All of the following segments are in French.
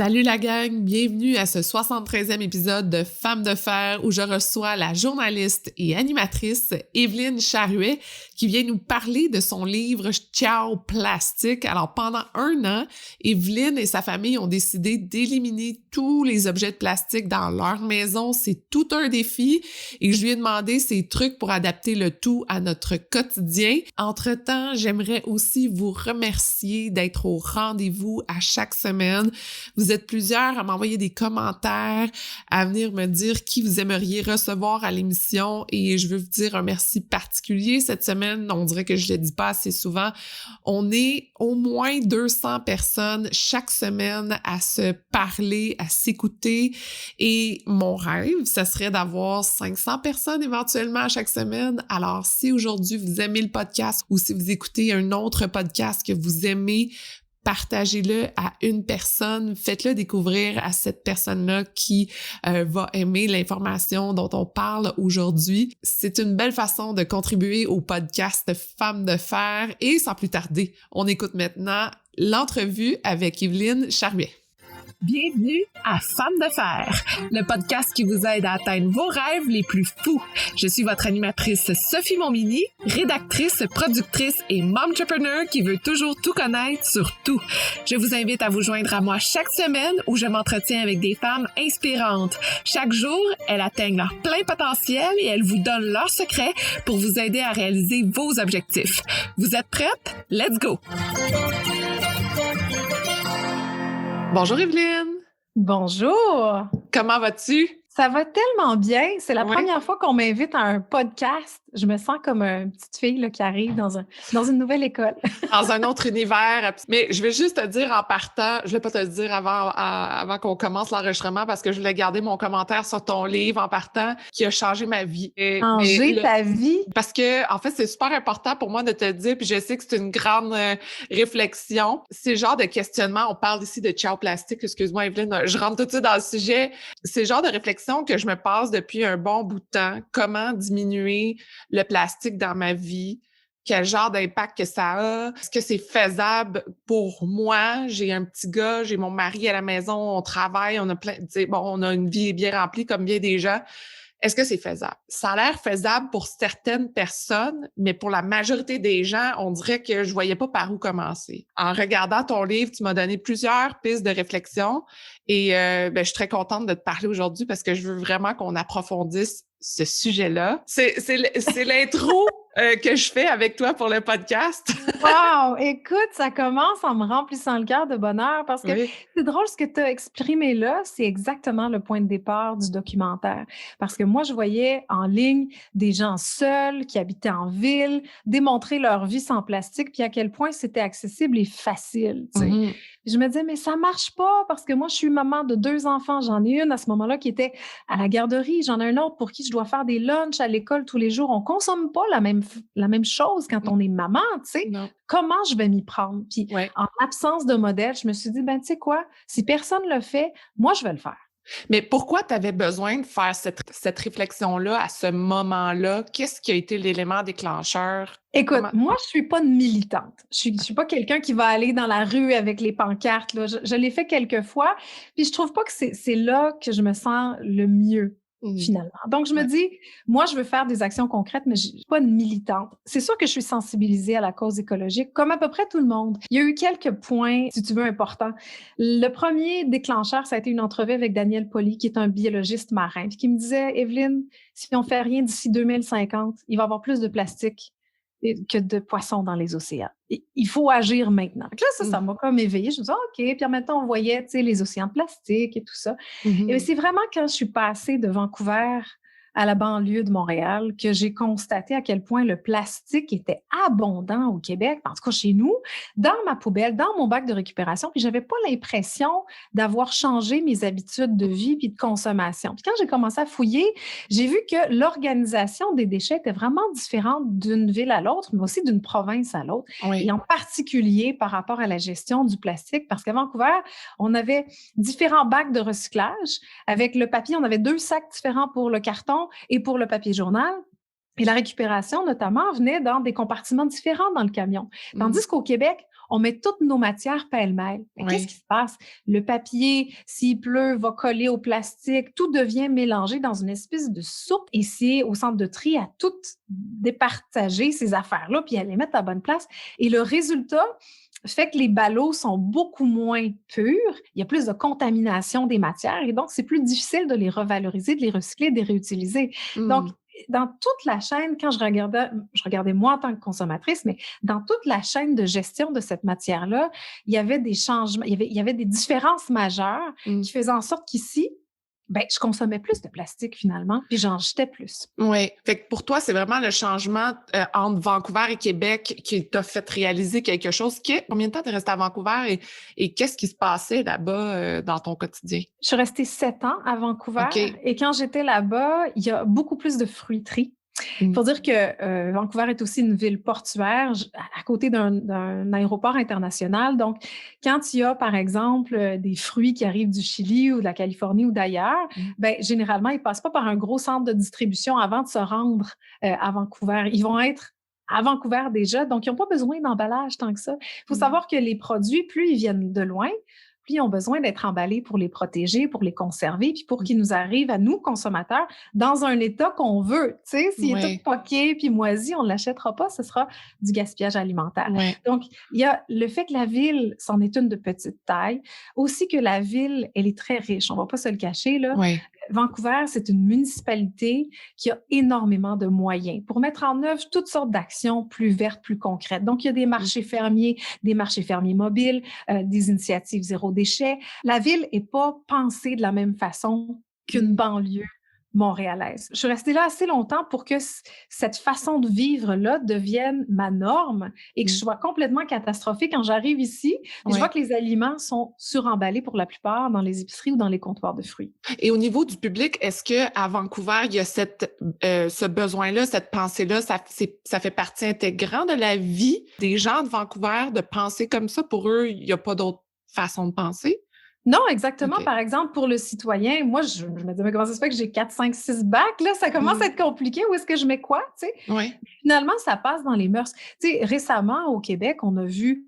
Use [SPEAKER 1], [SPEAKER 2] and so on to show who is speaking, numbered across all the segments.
[SPEAKER 1] Salut la gang, bienvenue à ce 73e épisode de Femmes de fer où je reçois la journaliste et animatrice Evelyne Charuet qui vient nous parler de son livre Ciao Plastique. Alors pendant 1 an, Evelyne et sa famille ont décidé d'éliminer tous les objets de plastique dans leur maison. C'est tout un défi et je lui ai demandé ses trucs pour adapter le tout à notre quotidien. Entre-temps, j'aimerais aussi vous remercier d'être au rendez-vous à chaque semaine. Vous êtes plusieurs à m'envoyer des commentaires, à venir me dire qui vous aimeriez recevoir à l'émission et je veux vous dire un merci particulier cette semaine. On dirait que je le dis pas assez souvent. On est au moins 200 personnes chaque semaine à se parler, à s'écouter et mon rêve, ça serait d'avoir 500 personnes éventuellement à chaque semaine. Alors, si aujourd'hui vous aimez le podcast ou si vous écoutez un autre podcast que vous aimez, partagez-le à une personne, faites-le découvrir à cette personne-là qui va aimer l'information dont on parle aujourd'hui. C'est une belle façon de contribuer au podcast Femmes de fer et sans plus tarder, on écoute maintenant l'entrevue avec Evelyne Charuet. Bienvenue à Femmes de fer, le podcast qui vous aide à atteindre vos rêves les plus fous. Je suis votre animatrice Sophie Montminy, rédactrice, productrice et momtrepreneur qui veut toujours tout connaître sur tout. Je vous invite à vous joindre à moi chaque semaine où je m'entretiens avec des femmes inspirantes. Chaque jour, elles atteignent leur plein potentiel et elles vous donnent leurs secrets pour vous aider à réaliser vos objectifs. Vous êtes prêtes? Let's go! Bonjour Evelyne!
[SPEAKER 2] Bonjour!
[SPEAKER 1] Comment vas-tu?
[SPEAKER 2] Ça va tellement bien. C'est la
[SPEAKER 1] Ouais.
[SPEAKER 2] première fois qu'on m'invite à un podcast. Je me sens comme une petite fille là, qui arrive dans une nouvelle école.
[SPEAKER 1] Dans un autre univers. Mais je vais juste te dire en partant, je ne vais pas te le dire avant qu'on commence l'enregistrement parce que je voulais garder mon commentaire sur ton livre en partant qui a changé ma vie.
[SPEAKER 2] Changer ta vie?
[SPEAKER 1] Parce que, en fait, c'est super important pour moi de te le dire, puis je sais que c'est une grande réflexion. C'est le genre de questionnement, on parle ici de Ciao Plastique, excuse-moi Evelyne, je rentre tout de suite dans le sujet. C'est le genre de réflexion que je me passe depuis un bon bout de temps. Comment diminuer le plastique dans ma vie? Quel genre d'impact que ça a? Est-ce que c'est faisable pour moi? J'ai un petit gars, j'ai mon mari à la maison, on travaille, on a on a une vie bien remplie comme bien des gens. Est-ce que c'est faisable? Ça a l'air faisable pour certaines personnes, mais pour la majorité des gens, on dirait que je voyais pas par où commencer. En regardant ton livre, tu m'as donné plusieurs pistes de réflexion et je suis très contente de te parler aujourd'hui parce que je veux vraiment qu'on approfondisse ce sujet-là. C'est l'intro que je fais avec toi pour le podcast.
[SPEAKER 2] Wow! Écoute, ça commence en me remplissant le cœur de bonheur parce que
[SPEAKER 1] Oui.
[SPEAKER 2] c'est drôle ce que tu as exprimé là. C'est exactement le point de départ du documentaire. Parce que moi, je voyais en ligne des gens seuls qui habitaient en ville démontrer leur vie sans plastique puis à quel point c'était accessible et facile. Tu sais.
[SPEAKER 1] Mm-hmm.
[SPEAKER 2] Je me disais, mais ça marche pas parce que moi, je suis maman de 2 enfants. J'en ai une à ce moment-là qui était à la garderie. J'en ai un autre pour qui je dois faire des lunchs à l'école tous les jours. On consomme pas la même chose quand on est maman, tu sais.
[SPEAKER 1] Non.
[SPEAKER 2] Comment je vais m'y prendre? Puis, en absence de modèle, je me suis dit, tu sais quoi? Si personne le fait, moi, je vais le faire.
[SPEAKER 1] Mais pourquoi tu avais besoin de faire cette réflexion-là à ce moment-là? Qu'est-ce qui a été l'élément déclencheur?
[SPEAKER 2] Écoute, moi, je suis pas une militante. Je suis pas quelqu'un qui va aller dans la rue avec les pancartes. Là. Je l'ai fait quelques fois, puis je trouve pas que c'est là que je me sens le mieux. Finalement. Donc, je me dis, moi, je veux faire des actions concrètes, mais je suis pas une militante. C'est sûr que je suis sensibilisée à la cause écologique, comme à peu près tout le monde. Il y a eu quelques points, si tu veux, importants. Le premier déclencheur, ça a été une entrevue avec Daniel Pauly, qui est un biologiste marin, puis qui me disait, Evelyne, si on fait rien d'ici 2050, il va y avoir plus de plastique que de poissons dans les océans. Il faut agir maintenant. Donc là, ça m'a comme éveillée. Je me disais, OK. Puis en même temps, on voyait, tu sais, les océans de plastique et tout ça. Et c'est vraiment quand je suis passée de Vancouver à la banlieue de Montréal que j'ai constaté à quel point le plastique était abondant au Québec, en tout cas chez nous, dans ma poubelle, dans mon bac de récupération, puis j'avais pas l'impression d'avoir changé mes habitudes de vie puis de consommation. Puis quand j'ai commencé à fouiller, j'ai vu que l'organisation des déchets était vraiment différente d'une ville à l'autre, mais aussi d'une province à l'autre, et en particulier par rapport à la gestion du plastique, parce qu'à Vancouver, on avait différents bacs de recyclage. Avec le papier, on avait 2 sacs différents pour le carton et pour le papier journal. Et la récupération, notamment, venait dans des compartiments différents dans le camion. Tandis qu'au Québec, on met toutes nos matières pêle-mêle. Mais qu'est-ce qui se passe? Le papier, s'il pleut, va coller au plastique. Tout devient mélangé dans une espèce de soupe. Et c'est au centre de tri à tout départager ces affaires-là puis à les mettre à la bonne place. Et le résultat fait que les ballots sont beaucoup moins purs, il y a plus de contamination des matières et donc c'est plus difficile de les revaloriser, de les recycler, de les réutiliser. Donc, dans toute la chaîne, quand je regardais moi en tant que consommatrice, mais dans toute la chaîne de gestion de cette matière-là, il y avait des changements, il y avait des différences majeures qui faisaient en sorte qu'ici, ben, je consommais plus de plastique finalement, puis j'en jetais plus.
[SPEAKER 1] Oui. Fait que pour toi, c'est vraiment le changement entre Vancouver et Québec qui t'a fait réaliser quelque chose. Combien de temps t'es resté à Vancouver et qu'est-ce qui se passait là-bas dans ton quotidien?
[SPEAKER 2] Je suis restée 7 ans à Vancouver et quand j'étais là-bas, il y a beaucoup plus de fruiteries. Il faut dire que Vancouver est aussi une ville portuaire à côté d'un aéroport international. Donc, quand il y a, par exemple, des fruits qui arrivent du Chili ou de la Californie ou d'ailleurs, ben, généralement, ils ne passent pas par un gros centre de distribution avant de se rendre à Vancouver. Ils vont être à Vancouver déjà, donc ils n'ont pas besoin d'emballage tant que ça. Il faut savoir que les produits, plus ils viennent de loin, puis ils ont besoin d'être emballés pour les protéger, pour les conserver, puis pour qu'ils nous arrivent à nous, consommateurs, dans un état qu'on veut. Tu sais, s'il est tout poqué puis moisi, on ne l'achètera pas, ce sera du gaspillage alimentaire.
[SPEAKER 1] Ouais.
[SPEAKER 2] Donc, il y a le fait que la ville, c'en est une de petite taille, aussi que la ville, elle est très riche, on ne va pas se le cacher, là.
[SPEAKER 1] Ouais.
[SPEAKER 2] Vancouver, c'est une municipalité qui a énormément de moyens pour mettre en œuvre toutes sortes d'actions plus vertes, plus concrètes. Donc, il y a des marchés fermiers mobiles, des initiatives zéro déchet. La ville n'est pas pensée de la même façon qu'une banlieue montréalaise. Je suis restée là assez longtemps pour que cette façon de vivre-là devienne ma norme et que je sois complètement catastrophée quand j'arrive ici. Je vois que les aliments sont suremballés pour la plupart dans les épiceries ou dans les comptoirs de fruits.
[SPEAKER 1] Et au niveau du public, est-ce qu'à Vancouver, il y a ce besoin-là, cette pensée-là, ça fait partie intégrante de la vie des gens de Vancouver de penser comme ça? Pour eux, il n'y a pas d'autre façon de penser?
[SPEAKER 2] Non, exactement. Okay. Par exemple, pour le citoyen, moi, je me dis, mais comment ça se fait que j'ai 4, 5, 6 bacs? Là, ça commence à être compliqué. Où est-ce que je mets quoi? Tu sais?
[SPEAKER 1] Oui.
[SPEAKER 2] Finalement, ça passe dans les mœurs. Tu sais, récemment, au Québec, on a vu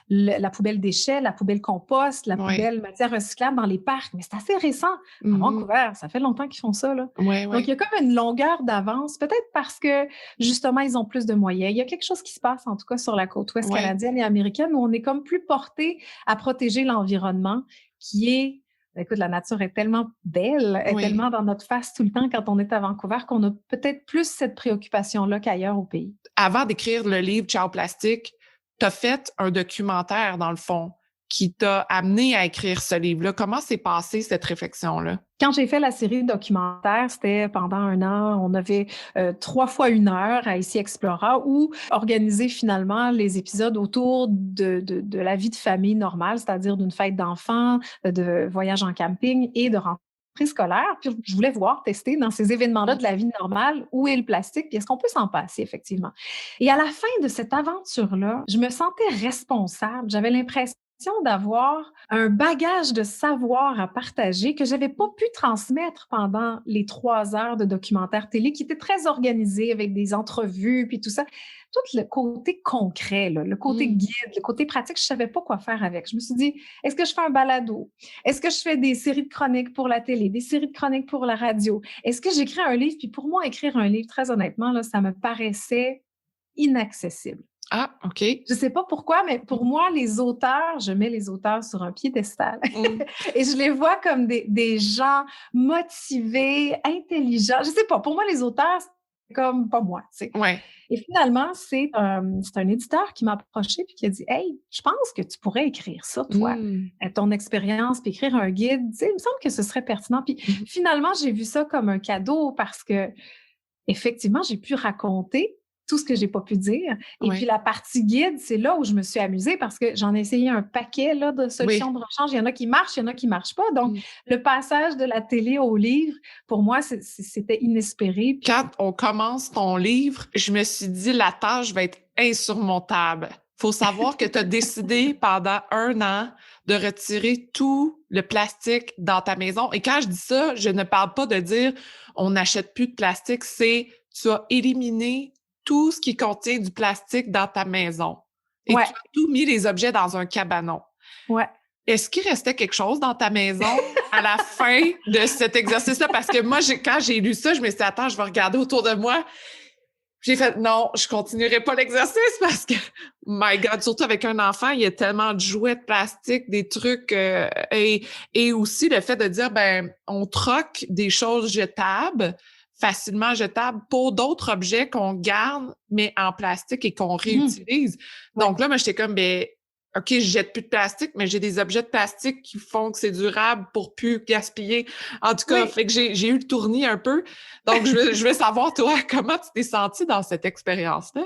[SPEAKER 2] la poubelle déchets, la poubelle compost, la poubelle matière recyclable dans les parcs. Mais c'est assez récent. À Vancouver, ça fait longtemps qu'ils font ça. Là. Donc, il y a comme une longueur d'avance, peut-être parce que, justement, ils ont plus de moyens. Il y a quelque chose qui se passe, en tout cas, sur la côte ouest canadienne et américaine, où on est comme plus porté à protéger l'environnement, qui est, écoute, la nature est tellement belle, est tellement dans notre face tout le temps quand on est à Vancouver qu'on a peut-être plus cette préoccupation-là qu'ailleurs au pays.
[SPEAKER 1] Avant d'écrire le livre Ciao Plastique, tu as fait un documentaire, dans le fond, qui t'a amené à écrire ce livre-là. Comment s'est passée cette réflexion-là?
[SPEAKER 2] Quand j'ai fait la série documentaire, c'était pendant 1 an, on avait 3 fois 1 heure à Ici Explora où organiser finalement les épisodes autour de la vie de famille normale, c'est-à-dire d'une fête d'enfants, de voyage en camping et de rentrée scolaire. Puis je voulais voir, tester dans ces événements-là de la vie normale où est le plastique, puis est-ce qu'on peut s'en passer effectivement. Et à la fin de cette aventure-là, je me sentais responsable. J'avais l'impression d'avoir un bagage de savoir à partager que j'avais pas pu transmettre pendant les 3 heures de documentaire télé qui était très organisé avec des entrevues puis tout ça. Tout le côté concret, là, le côté guide, le côté pratique, je savais pas quoi faire avec. Je me suis dit, est-ce que je fais un balado? Est-ce que je fais des séries de chroniques pour la télé, des séries de chroniques pour la radio? Est-ce que j'écris un livre? Puis pour moi, écrire un livre, très honnêtement, là, ça me paraissait inaccessible.
[SPEAKER 1] Ah, OK.
[SPEAKER 2] Je sais pas pourquoi, mais pour moi, les auteurs, je mets les auteurs sur un piédestal et je les vois comme des gens motivés, intelligents. Je sais pas, pour moi, les auteurs, c'est comme pas moi, tu sais.
[SPEAKER 1] Ouais.
[SPEAKER 2] Et finalement, c'est un éditeur qui m'a approché puis qui a dit « Hey, je pense que tu pourrais écrire ça, toi, ton expérience, puis écrire un guide. Tu sais, il me semble que ce serait pertinent. » Puis finalement, j'ai vu ça comme un cadeau parce que effectivement, j'ai pu raconter tout ce que j'ai pas pu dire. Et puis la partie guide, c'est là où je me suis amusée parce que j'en ai essayé un paquet là, de solutions de rechange. Il y en a qui marchent, il y en a qui marchent pas. Donc, le passage de la télé au livre, pour moi, c'était inespéré.
[SPEAKER 1] Quand on commence ton livre, je me suis dit, la tâche va être insurmontable. Faut savoir que tu as décidé pendant 1 an de retirer tout le plastique dans ta maison. Et quand je dis ça, je ne parle pas de dire on n'achète plus de plastique, c'est tu as éliminé tout ce qui contient du plastique dans ta maison. et
[SPEAKER 2] Ouais.
[SPEAKER 1] tu as tout mis les objets dans un cabanon.
[SPEAKER 2] Ouais.
[SPEAKER 1] Est-ce qu'il restait quelque chose dans ta maison à la fin de cet exercice-là? Parce que moi, quand j'ai lu ça, je me suis dit, attends, je vais regarder autour de moi. J'ai fait, non, je continuerai pas l'exercice parce que, my God, surtout avec un enfant, il y a tellement de jouets de plastique, des trucs, et aussi le fait de dire, ben, on troque des choses jetables, facilement jetables, pour d'autres objets qu'on garde, mais en plastique et qu'on réutilise.
[SPEAKER 2] Ouais.
[SPEAKER 1] Donc là, moi, j'étais comme, ben, OK, je jette plus de plastique, mais j'ai des objets de plastique qui font que c'est durable pour plus gaspiller. En tout cas, fait que j'ai eu le tournis un peu. Donc, je veux savoir, toi, comment tu t'es sentie dans cette expérience-là?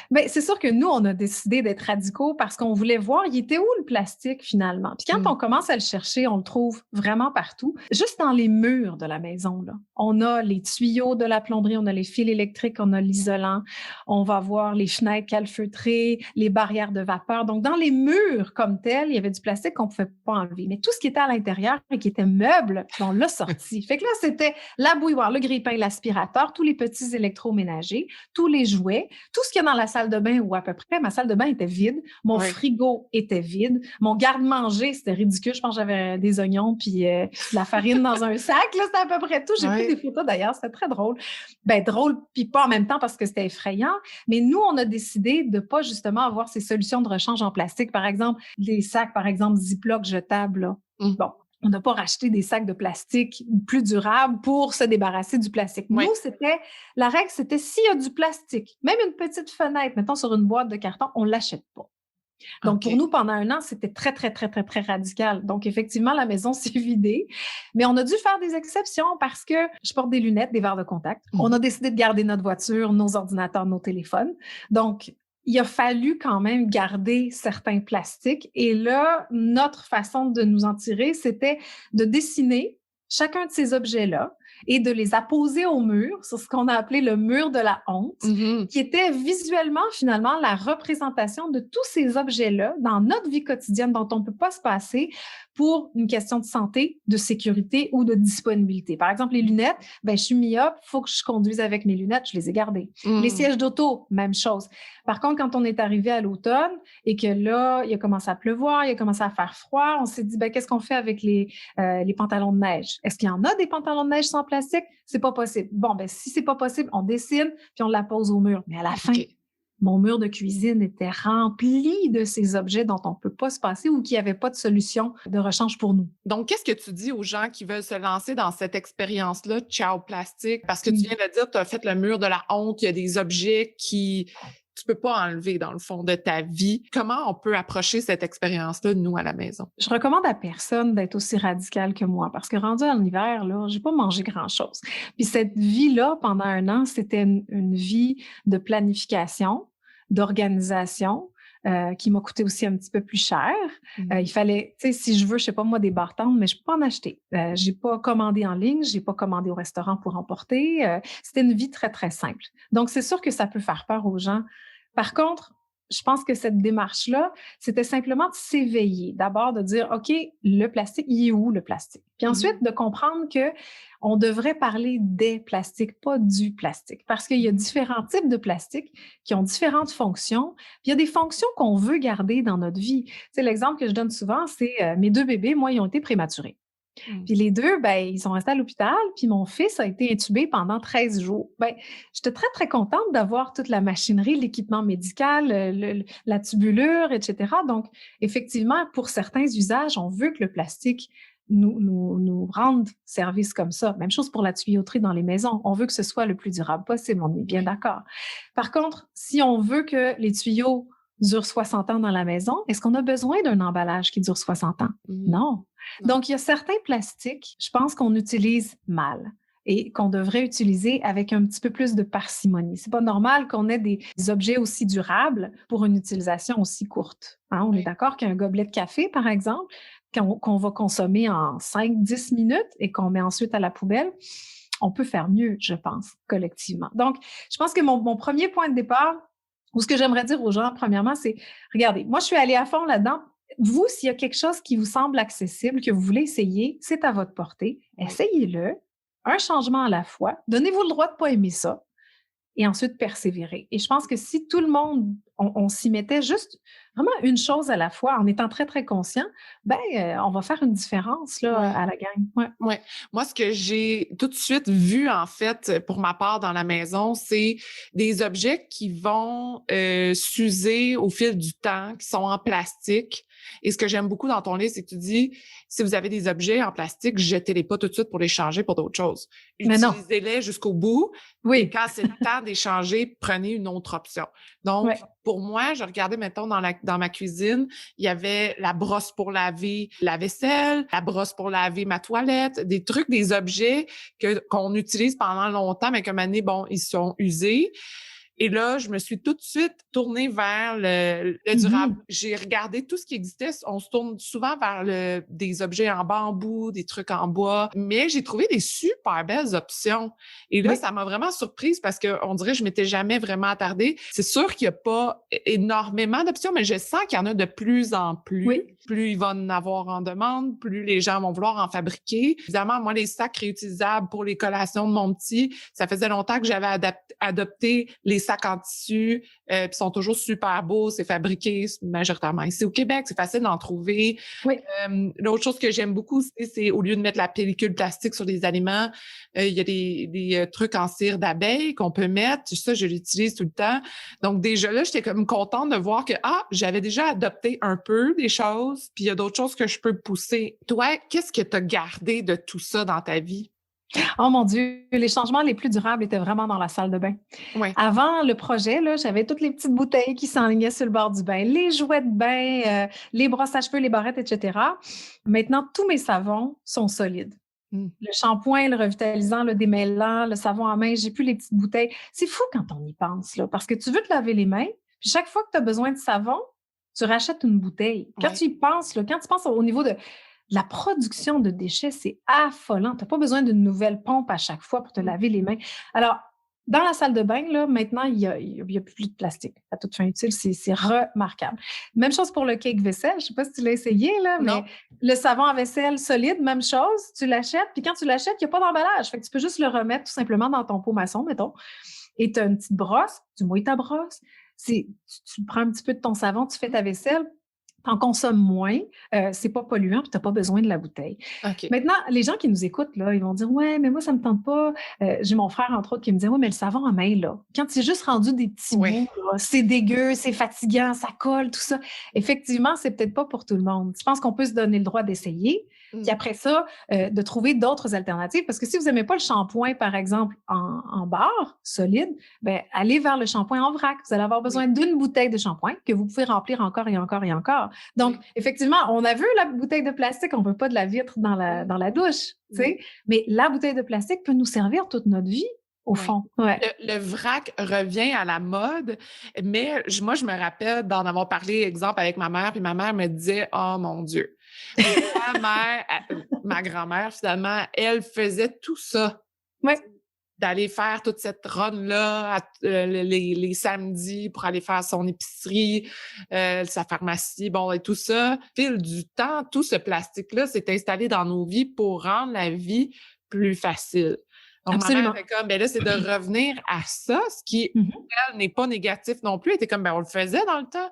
[SPEAKER 2] Bien, c'est sûr que nous, on a décidé d'être radicaux parce qu'on voulait voir, il était où le plastique finalement? Puis quand on commence à le chercher, on le trouve vraiment partout. Juste dans les murs de la maison, là. On a les tuyaux de la plomberie, on a les fils électriques, on a l'isolant, on va voir les fenêtres calfeutrées, les barrières de vapeur. Donc, dans les murs comme tels, il y avait du plastique qu'on ne pouvait pas enlever. Mais tout ce qui était à l'intérieur et qui était meuble, on l'a sorti. Fait que là, c'était la bouilloire, le grille-pain, l'aspirateur, tous les petits électroménagers, tous les jouets, tout ce qu'il y a dans la salle de bain ou à peu près. Ma salle de bain était vide. Mon frigo était vide. Mon garde-manger, c'était ridicule. Je pense que j'avais des oignons puis de la farine dans un sac. Là, c'était à peu près tout. J'ai pris des photos d'ailleurs. C'était très drôle. Ben, drôle puis pas en même temps parce que c'était effrayant. Mais nous, on a décidé de pas justement avoir ces solutions de rechange en plastique. Par exemple, des sacs, par exemple, Ziploc jetables. Là. Bon, on n'a pas racheté des sacs de plastique plus durables pour se débarrasser du plastique. Nous, la règle, c'était s'il y a du plastique, même une petite fenêtre, mettons sur une boîte de carton, on ne l'achète pas. Donc, pour nous, pendant un an, c'était très, très, très, très, très radical. Donc, effectivement, la maison s'est vidée, mais on a dû faire des exceptions parce que je porte des lunettes, des verres de contact. On a décidé de garder notre voiture, nos ordinateurs, nos téléphones. Donc, il a fallu quand même garder certains plastiques. Et là, notre façon de nous en tirer, c'était de dessiner chacun de ces objets-là et de les apposer au mur, sur ce qu'on a appelé le mur de la honte, qui était visuellement, finalement, la représentation de tous ces objets-là dans notre vie quotidienne dont on ne peut pas se passer pour une question de santé, de sécurité ou de disponibilité. Par exemple, les lunettes, ben, je suis myope, il faut que je conduise avec mes lunettes, je les ai gardées. Les sièges d'auto, même chose. Par contre, quand on est arrivé à l'automne et que là, il a commencé à pleuvoir, il a commencé à faire froid, on s'est dit, ben, qu'est-ce qu'on fait avec les pantalons de neige? Est-ce qu'il y en a des pantalons de neige sans plastique? C'est pas possible. Bon, ben, si c'est pas possible, on dessine puis on la pose au mur. Mais à la fin, mon mur de cuisine était rempli de ces objets dont on ne peut pas se passer ou qui n'avaient pas de solution de rechange pour nous.
[SPEAKER 1] Donc, qu'est-ce que tu dis aux gens qui veulent se lancer dans cette expérience-là, Ciao Plastique? Parce que tu viens de dire, tu as fait le mur de la honte, il y a des objets qui tu peux pas enlever dans le fond de ta vie. Comment on peut approcher cette expérience-là, nous, à la maison?
[SPEAKER 2] Je recommande à personne d'être aussi radical que moi parce que rendu en hiver, là, j'ai pas mangé grand-chose. Puis cette vie-là, pendant un an, c'était une vie de planification, d'organisation, qui m'a coûté aussi un petit peu plus cher. Il fallait, tu sais, si je veux, je sais pas moi, des bartendes, mais je peux pas en acheter. J'ai pas commandé en ligne, j'ai pas commandé au restaurant pour emporter. C'était une vie très, très simple. Donc, c'est sûr que ça peut faire peur aux gens. Par contre, je pense que cette démarche-là, c'était simplement de s'éveiller. D'abord, de dire, OK, le plastique, il est où le plastique? Puis ensuite, de comprendre que on devrait parler des plastiques, pas du plastique. Parce qu'il y a différents types de plastiques qui ont différentes fonctions. Puis il y a des fonctions qu'on veut garder dans notre vie. Tu sais, l'exemple que je donne souvent, c'est mes 2 bébés, moi, ils ont été prématurés. Puis les 2, ben, ils sont restés à l'hôpital, puis mon fils a été intubé pendant 13 jours. Ben, j'étais très, très contente d'avoir toute la machinerie, l'équipement médical, la tubulure, etc. Donc, effectivement, pour certains usages, on veut que le plastique nous rende service comme ça. Même chose pour la tuyauterie dans les maisons. On veut que ce soit le plus durable possible, on est bien d'accord. Par contre, si on veut que les tuyaux durent 60 ans dans la maison, est-ce qu'on a besoin d'un emballage qui dure 60 ans? Non. Donc, il y a certains plastiques, je pense qu'on utilise mal et qu'on devrait utiliser avec un petit peu plus de parcimonie. C'est pas normal qu'on ait des objets aussi durables pour une utilisation aussi courte. Hein? On est d'accord qu'un gobelet de café, par exemple, qu'on va consommer en 5-10 minutes et qu'on met ensuite à la poubelle, on peut faire mieux, je pense, collectivement. Donc, je pense que mon premier point de départ, ou ce que j'aimerais dire aux gens, premièrement, c'est, regardez, moi, je suis allée à fond là-dedans. Vous, s'il y a quelque chose qui vous semble accessible, que vous voulez essayer, c'est à votre portée. Essayez-le, un changement à la fois. Donnez-vous le droit de ne pas aimer ça. et ensuite persévérer. Et je pense que si tout le monde, on s'y mettait juste vraiment une chose à la fois, en étant très, très conscient, on va faire une différence là,
[SPEAKER 1] Ouais.
[SPEAKER 2] à la gang. Ouais.
[SPEAKER 1] Ouais. Moi, ce que j'ai tout de suite vu, en fait, pour ma part dans la maison, c'est des objets qui vont s'user au fil du temps, qui sont en plastique. Et ce que j'aime beaucoup dans ton livre, c'est que tu dis, si vous avez des objets en plastique, jetez-les pas tout de suite pour les changer pour d'autres choses.
[SPEAKER 2] Mais non.
[SPEAKER 1] Utilisez-les jusqu'au bout. Et
[SPEAKER 2] Oui.
[SPEAKER 1] quand c'est le temps d'échanger, prenez une autre option. Donc,
[SPEAKER 2] Ouais.
[SPEAKER 1] pour moi, je regardais, mettons, dans ma cuisine, il y avait la brosse pour laver la vaisselle, la brosse pour laver ma toilette, des trucs, des objets qu'on utilise pendant longtemps, mais qu'à un moment donné, bon, ils sont usés. Et là, je me suis tout de suite tournée vers le durable. J'ai regardé tout ce qui existait. On se tourne souvent vers des objets en bambou, des trucs en bois, mais j'ai trouvé des super belles options. Et là, ça m'a vraiment surprise parce que on dirait que je m'étais jamais vraiment attardée. C'est sûr qu'il y a pas énormément d'options, mais je sens qu'il y en a de plus en plus.
[SPEAKER 2] Oui.
[SPEAKER 1] Plus il va en avoir en demande, plus les gens vont vouloir en fabriquer. Évidemment, moi, les sacs réutilisables pour les collations de mon petit, ça faisait longtemps que j'avais adopté les sacs en tissu, puis sont toujours super beaux. C'est fabriqué majoritairement ici au Québec. C'est facile d'en trouver.
[SPEAKER 2] Oui.
[SPEAKER 1] L'autre chose que j'aime beaucoup, c'est au lieu de mettre la pellicule plastique sur les aliments, il y a des trucs en cire d'abeille qu'on peut mettre. Ça, je l'utilise tout le temps. Donc, déjà là, j'étais comme contente de voir que, j'avais déjà adopté un peu des choses, puis il y a d'autres choses que je peux pousser. Toi, qu'est-ce que tu as gardé de tout ça dans ta vie?
[SPEAKER 2] Oh mon Dieu, les changements les plus durables étaient vraiment dans la salle de bain.
[SPEAKER 1] Ouais.
[SPEAKER 2] Avant le projet, là, j'avais toutes les petites bouteilles qui s'enlignaient sur le bord du bain, les jouets de bain, les brosses à cheveux, les barrettes, etc. Maintenant, tous mes savons sont solides. Le shampoing, le revitalisant, le démêlant, le savon à main, j'ai plus les petites bouteilles. C'est fou quand on y pense, là, parce que tu veux te laver les mains, puis chaque fois que tu as besoin de savon, tu rachètes une bouteille. Quand tu y penses, là, quand tu penses au niveau de la production de déchets, c'est affolant. Tu n'as pas besoin d'une nouvelle pompe à chaque fois pour te laver les mains. Alors, dans la salle de bain, là, maintenant, il y a plus de plastique à toute fin utile. C'est remarquable. Même chose pour le cake vaisselle. Je ne sais pas si tu l'as essayé, là, mais le savon à vaisselle solide, même chose. Tu l'achètes, puis quand tu l'achètes, il n'y a pas d'emballage. Fait que tu peux juste le remettre tout simplement dans ton pot maçon, mettons. Et tu as une petite brosse, tu mouilles ta brosse. Tu prends un petit peu de ton savon, tu fais ta vaisselle. T'en consommes moins, c'est pas polluant, puis t'as pas besoin de la bouteille.
[SPEAKER 1] Okay.
[SPEAKER 2] Maintenant, les gens qui nous écoutent, là, ils vont dire « Ouais, mais moi, ça me tente pas. » J'ai mon frère, entre autres, qui me disait « Ouais, mais le savon à main, là, quand c'est juste rendu des petits bouts, là, c'est dégueu, c'est fatigant, ça colle, tout ça. » Effectivement, c'est peut-être pas pour tout le monde. Je pense qu'on peut se donner le droit d'essayer, puis après ça, de trouver d'autres alternatives. Parce que si vous n'aimez pas le shampoing, par exemple, en barre, solide, allez vers le shampoing en vrac. Vous allez avoir besoin d'une bouteille de shampoing que vous pouvez remplir encore et encore et encore. Donc, effectivement, on a vu la bouteille de plastique, on ne veut pas de la vitre dans la douche, tu sais, mais la bouteille de plastique peut nous servir toute notre vie, au fond. Ouais.
[SPEAKER 1] Le vrac revient à la mode, mais moi, je me rappelle d'en avoir parlé, exemple, avec ma mère, puis ma mère me disait « Oh mon Dieu! » Ma grand-mère, finalement, elle faisait tout ça.
[SPEAKER 2] Ouais.
[SPEAKER 1] D'aller faire toute cette run-là les samedis pour aller faire son épicerie, sa pharmacie, bon, et tout ça. Au fil du temps, tout ce plastique-là s'est installé dans nos vies pour rendre la vie plus facile. Donc,
[SPEAKER 2] absolument.
[SPEAKER 1] ma mère était comme, là, c'est de revenir à ça, ce qui, elle, n'est pas négatif non plus. Elle était comme, on le faisait dans le temps.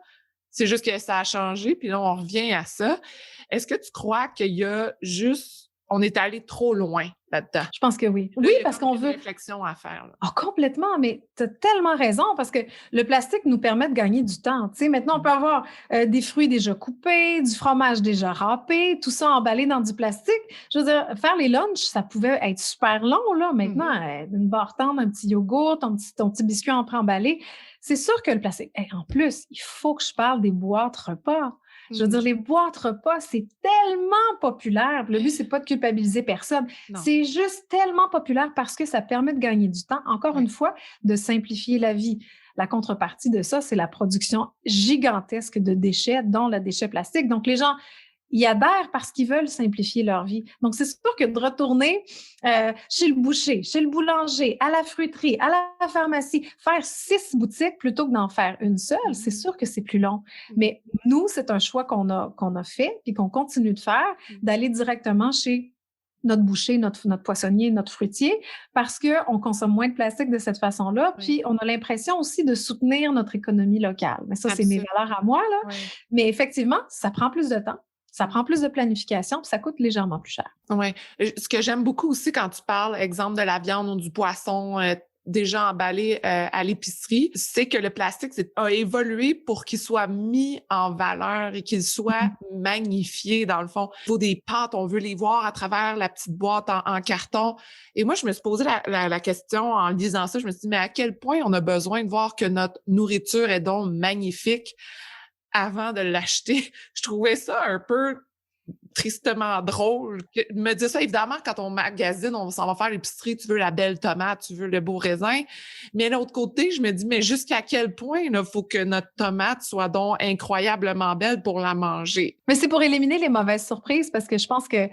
[SPEAKER 1] C'est juste que ça a changé, puis là, on revient à ça. Est-ce que tu crois qu'il y a juste... On est allé trop loin là-dedans?
[SPEAKER 2] Je pense que oui.
[SPEAKER 1] Là,
[SPEAKER 2] oui, parce qu'on veut...
[SPEAKER 1] une réflexion à faire.
[SPEAKER 2] Oh, complètement, mais tu as tellement raison parce que le plastique nous permet de gagner du temps. Tu sais, maintenant, on peut avoir des fruits déjà coupés, du fromage déjà râpé, tout ça emballé dans du plastique. Je veux dire, faire les lunchs, ça pouvait être super long, là. Maintenant, une barre tendre, un petit yogourt, ton petit biscuit en pré-emballé. C'est sûr que le plastique... en plus, il faut que je parle des boîtes repas. Je veux dire, les boîtes repas, c'est tellement populaire. Le but, c'est pas de culpabiliser personne. Non. C'est juste tellement populaire parce que ça permet de gagner du temps. Encore une fois, de simplifier la vie. La contrepartie de ça, c'est la production gigantesque de déchets, dont le déchet plastique. Donc, les gens... ils adhèrent parce qu'ils veulent simplifier leur vie. Donc, c'est sûr que de retourner chez le boucher, chez le boulanger, à la fruiterie, à la pharmacie, faire 6 boutiques plutôt que d'en faire une seule, c'est sûr que c'est plus long. Mais nous, c'est un choix qu'on a fait puis qu'on continue de faire, d'aller directement chez notre boucher, notre poissonnier, notre fruitier, parce qu'on consomme moins de plastique de cette façon-là,
[SPEAKER 1] Oui.
[SPEAKER 2] puis on a l'impression aussi de soutenir notre économie locale. Mais ça, c'est mes valeurs à moi, là.
[SPEAKER 1] Oui.
[SPEAKER 2] Mais effectivement, ça prend plus de temps, ça prend plus de planification, puis ça coûte légèrement plus cher.
[SPEAKER 1] Oui. Ce que j'aime beaucoup aussi quand tu parles, exemple, de la viande ou du poisson déjà emballé à l'épicerie, c'est que le plastique a évolué pour qu'il soit mis en valeur et qu'il soit magnifié, dans le fond. Au niveau des pâtes, on veut les voir à travers la petite boîte en carton. Et moi, je me suis posé la question en lisant ça. Je me suis dit, mais à quel point on a besoin de voir que notre nourriture est donc magnifique avant de l'acheter? Je trouvais ça un peu tristement drôle. Me dire ça, évidemment, quand on magasine, on s'en va faire l'épicerie, tu veux la belle tomate, tu veux le beau raisin. Mais de l'autre côté, je me dis, mais jusqu'à quel point il faut que notre tomate soit donc incroyablement belle pour la manger?
[SPEAKER 2] Mais c'est pour éliminer les mauvaises surprises, parce que je pense que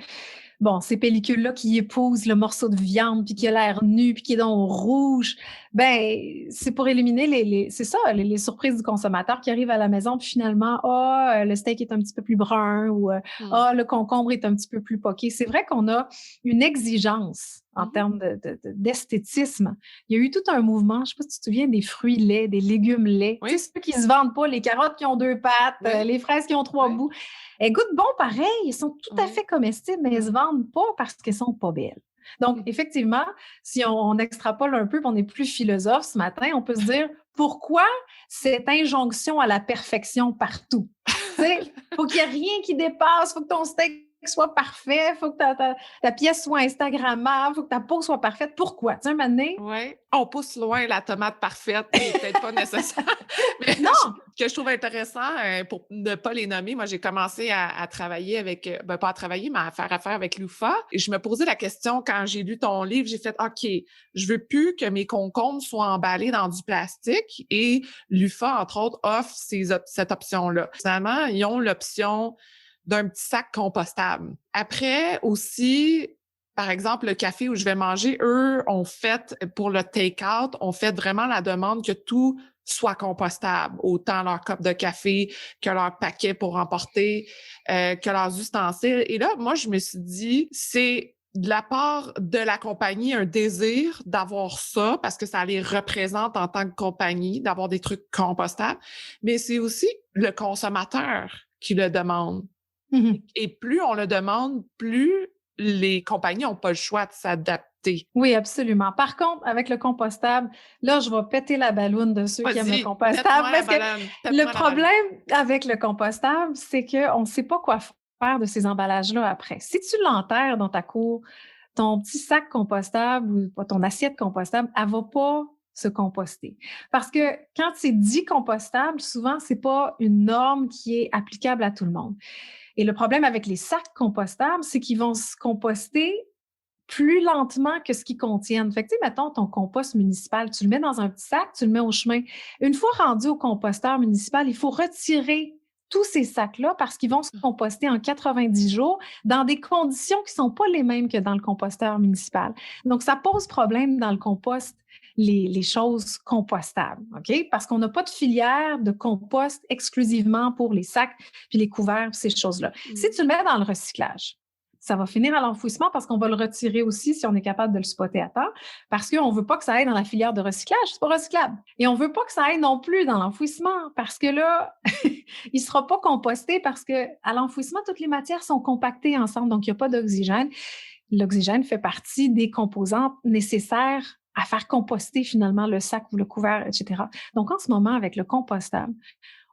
[SPEAKER 2] bon, ces pellicules-là qui épousent le morceau de viande, puis qui a l'air nu, puis qui est donc rouge, ben c'est pour éliminer c'est ça, les surprises du consommateur qui arrive à la maison, puis finalement, le steak est un petit peu plus brun, ou le concombre est un petit peu plus poqué. C'est vrai qu'on a une exigence en termes d'esthétisme. Il y a eu tout un mouvement, je ne sais pas si tu te souviens, des fruits laits, des légumes laits.
[SPEAKER 1] Oui.
[SPEAKER 2] Tu sais, ceux qui se vendent pas, les carottes qui ont 2 pattes, les fraises qui ont 3 bouts. Elles goûtent bon pareil, elles sont tout à fait comestibles, mais elles se vendent pas parce qu'elles sont pas belles. Donc, effectivement, si on extrapole un peu, on est plus philosophe ce matin, on peut se dire, pourquoi cette injonction à la perfection partout? Tu sais, faut qu'il y ait rien qui dépasse, faut que ton steak soit parfait, faut que ta pièce soit instagrammable, faut que ta peau soit parfaite. Pourquoi? Tu sais, un moment donné...
[SPEAKER 1] Oui, on pousse loin la tomate parfaite, c'est peut-être pas nécessaire. Mais
[SPEAKER 2] non!
[SPEAKER 1] Ce que je trouve intéressant, pour ne pas les nommer, moi, j'ai commencé à travailler avec, pas à travailler, mais à faire affaire avec Lufa. Et je me posais la question, quand j'ai lu ton livre, j'ai fait, OK, je veux plus que mes concombres soient emballés dans du plastique. Et Lufa, entre autres, offre cette option-là. Finalement, ils ont l'option d'un petit sac compostable. Après, aussi, par exemple, le café où je vais manger, eux, pour le take-out, on fait vraiment la demande que tout soit compostable, autant leur cup de café que leur paquet pour emporter, que leurs ustensiles. Et là, moi, je me suis dit, c'est de la part de la compagnie un désir d'avoir ça parce que ça les représente en tant que compagnie, d'avoir des trucs compostables, mais c'est aussi le consommateur qui le demande. Et plus on le demande, plus les compagnies n'ont pas le choix de s'adapter.
[SPEAKER 2] Oui, absolument. Par contre, avec le compostable, là, je vais péter la balloune de ceux qui aiment le compostable. Parce que le problème avec le compostable, c'est qu'on ne sait pas quoi faire de ces emballages-là après. Si tu l'enterres dans ta cour, ton petit sac compostable ou ton assiette compostable, elle ne va pas se composter. Parce que quand c'est dit compostable, souvent, ce n'est pas une norme qui est applicable à tout le monde. Et le problème avec les sacs compostables, c'est qu'ils vont se composter plus lentement que ce qu'ils contiennent. Fait que, tu sais, mettons ton compost municipal, tu le mets dans un petit sac, tu le mets au chemin. Une fois rendu au composteur municipal, il faut retirer tous ces sacs-là parce qu'ils vont se composter en 90 jours dans des conditions qui ne sont pas les mêmes que dans le composteur municipal. Donc, ça pose problème dans le compost, les choses compostables, OK? Parce qu'on n'a pas de filière de compost exclusivement pour les sacs puis les couverts, ces choses-là. Si tu le mets dans le recyclage, ça va finir à l'enfouissement parce qu'on va le retirer aussi si on est capable de le spotter à temps, parce qu'on ne veut pas que ça aille dans la filière de recyclage, c'est pas recyclable. Et on ne veut pas que ça aille non plus dans l'enfouissement parce que là, il ne sera pas composté parce qu'à l'enfouissement, toutes les matières sont compactées ensemble, donc il n'y a pas d'oxygène. L'oxygène fait partie des composantes nécessaires à faire composter finalement le sac ou le couvert, etc. Donc en ce moment, avec le compostable,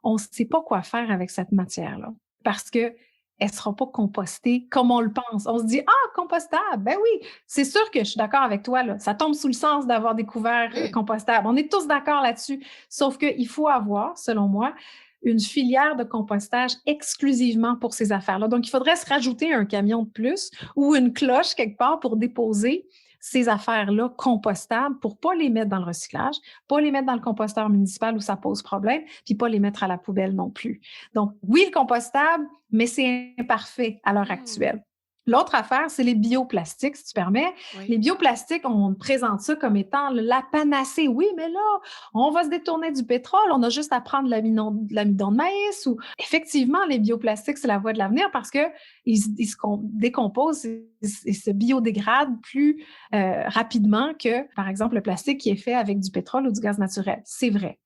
[SPEAKER 2] on ne sait pas quoi faire avec cette matière-là parce que elle ne sera pas compostée comme on le pense. On se dit, compostable, ben oui, c'est sûr que je suis d'accord avec toi, là. Ça tombe sous le sens d'avoir des couverts compostables. On est tous d'accord là-dessus. Sauf qu'il faut avoir, selon moi, une filière de compostage exclusivement pour ces affaires-là. Donc, il faudrait se rajouter un camion de plus ou une cloche quelque part pour déposer ces affaires-là compostables pour ne pas les mettre dans le recyclage, pas les mettre dans le composteur municipal où ça pose problème, puis pas les mettre à la poubelle non plus. Donc, oui, le compostable, mais c'est imparfait à l'heure actuelle. L'autre affaire, c'est les bioplastiques, si tu permets.
[SPEAKER 1] Oui.
[SPEAKER 2] Les bioplastiques, on présente ça comme étant la panacée. Oui, mais là, on va se détourner du pétrole, on a juste à prendre l'amidon de maïs. Ou effectivement, les bioplastiques, c'est la voie de l'avenir parce que ils se décomposent et se biodégradent plus rapidement que, par exemple, le plastique qui est fait avec du pétrole ou du gaz naturel. C'est vrai.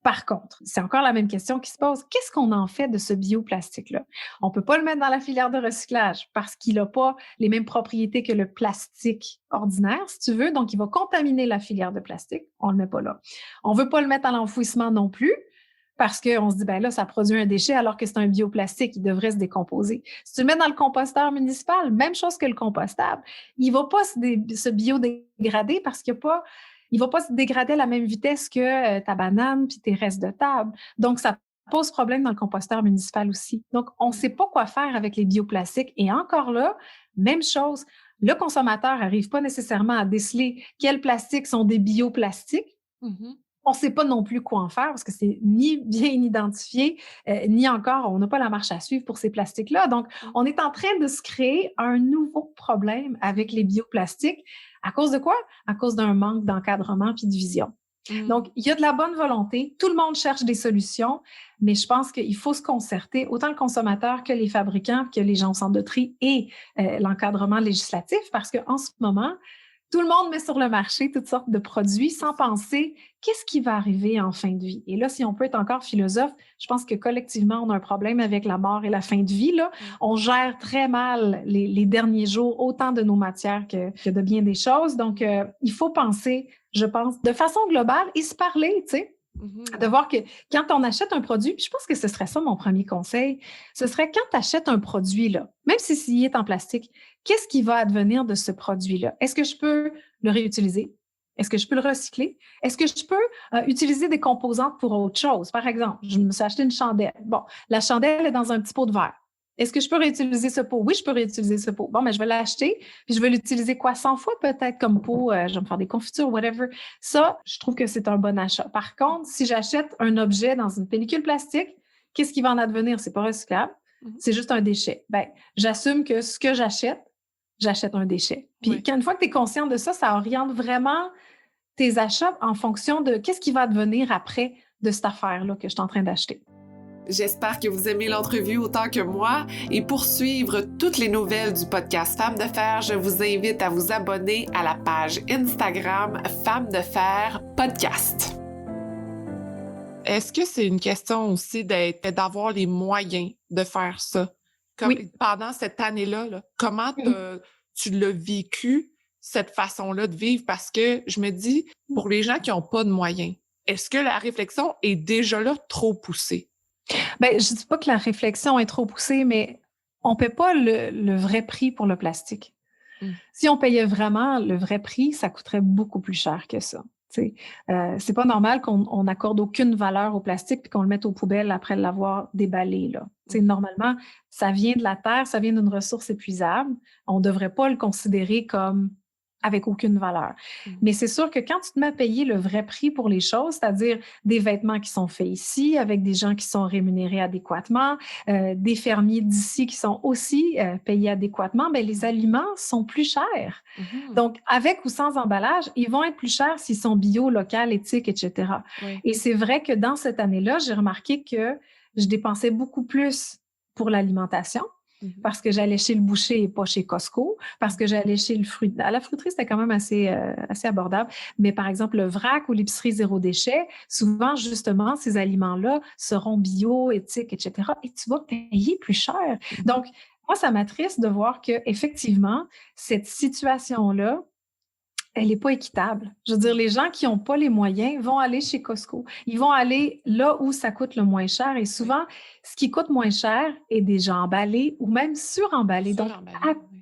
[SPEAKER 2] Par contre, c'est encore la même question qui se pose. Qu'est-ce qu'on en fait de ce bioplastique-là? On ne peut pas le mettre dans la filière de recyclage parce qu'il n'a pas les mêmes propriétés que le plastique ordinaire, si tu veux. Donc, il va contaminer la filière de plastique. On ne le met pas là. On ne veut pas le mettre à l'enfouissement non plus parce qu'on se dit, ben là, ça produit un déchet alors que c'est un bioplastique, il devrait se décomposer. Si tu le mets dans le composteur municipal, même chose que le compostable, il ne va pas se biodégrader parce qu'il n'y a pas il va pas se dégrader à la même vitesse que ta banane puis tes restes de table. Donc, ça pose problème dans le composteur municipal aussi. Donc, on ne sait pas quoi faire avec les bioplastiques. Et encore là, même chose, le consommateur n'arrive pas nécessairement à déceler quels plastiques sont des bioplastiques.
[SPEAKER 1] Mm-hmm.
[SPEAKER 2] On ne sait pas non plus quoi en faire parce que c'est ni bien identifié, ni encore, on n'a pas la marche à suivre pour ces plastiques-là. Donc, on est en train de se créer un nouveau problème avec les bioplastiques. À cause de quoi? À cause d'un manque d'encadrement puis de vision. Donc, il y a de la bonne volonté. Tout le monde cherche des solutions, mais je pense qu'il faut se concerter, autant le consommateur que les fabricants, que les gens au centre de tri et l'encadrement législatif, parce qu'en ce moment, tout le monde met sur le marché toutes sortes de produits sans penser qu'est-ce qui va arriver en fin de vie. Et là, si on peut être encore philosophe, je pense que collectivement, on a un problème avec la mort et la fin de vie. Là. On gère très mal les derniers jours, autant de nos matières que de bien des choses. Donc, il faut penser, je pense, de façon globale et se parler, tu sais. De voir que quand on achète un produit, puis je pense que ce serait ça mon premier conseil, ce serait quand tu achètes un produit, là, même s'il est en plastique, qu'est-ce qui va advenir de ce produit-là? Est-ce que je peux le réutiliser? Est-ce que je peux le recycler? Est-ce que je peux utiliser des composantes pour autre chose? Par exemple, je me suis acheté une chandelle. Bon, la chandelle est dans un petit pot de verre. Est-ce que je peux réutiliser ce pot? Oui, je peux réutiliser ce pot. Bon, mais je vais l'acheter, puis je vais l'utiliser 100 fois peut-être comme pot. Je vais me faire des confitures, whatever. Ça, je trouve que c'est un bon achat. Par contre, si j'achète un objet dans une pellicule plastique, qu'est-ce qui va en advenir? C'est pas recyclable. C'est juste un déchet. Ben, j'assume que ce que j'achète un déchet. Puis une fois que tu es conscient de ça, ça oriente vraiment tes achats en fonction de qu'est-ce qui va advenir après de cette affaire-là que je suis en train d'acheter.
[SPEAKER 1] J'espère que vous aimez l'entrevue autant que moi et pour suivre toutes les nouvelles du podcast Femmes de Fer, je vous invite à vous abonner à la page Instagram Femmes de Fer Podcast. Est-ce que c'est une question aussi d'avoir les moyens de faire ça?
[SPEAKER 2] Oui.
[SPEAKER 1] Pendant cette année-là, comment tu l'as vécu, cette façon-là de vivre? Parce que je me dis, pour les gens qui n'ont pas de moyens, est-ce que la réflexion est déjà là trop poussée?
[SPEAKER 2] Bien, je ne dis pas que la réflexion est trop poussée, mais on ne paie pas le vrai prix pour le plastique. Si on payait vraiment le vrai prix, ça coûterait beaucoup plus cher que ça. C'est pas normal qu'on n'accorde aucune valeur au plastique et qu'on le mette aux poubelles après l'avoir déballé. Là. Normalement, ça vient de la terre, ça vient d'une ressource épuisable. On ne devrait pas le considérer comme avec aucune valeur. Mais c'est sûr que quand tu te mets à payer le vrai prix pour les choses, c'est-à-dire des vêtements qui sont faits ici, avec des gens qui sont rémunérés adéquatement, des fermiers d'ici qui sont aussi payés adéquatement, bien, les aliments sont plus chers. Donc, avec ou sans emballage, ils vont être plus chers s'ils sont bio, local, éthique, etc. Et c'est vrai que dans cette année-là, j'ai remarqué que je dépensais beaucoup plus pour l'alimentation, parce que j'allais chez le boucher et pas chez Costco, parce que j'allais chez le fruit. À la fruiterie, c'était quand même assez abordable. Mais par exemple, le vrac ou l'épicerie zéro déchet, souvent, justement, ces aliments-là seront bio, éthiques, etc. Et tu vas payer plus cher. Donc, moi, ça m'attriste de voir qu'effectivement, cette situation-là, elle n'est pas équitable. Je veux dire, les gens qui n'ont pas les moyens vont aller chez Costco. Ils vont aller là où ça coûte le moins cher. Et souvent, ce qui coûte moins cher est déjà emballé ou même suremballé. Donc,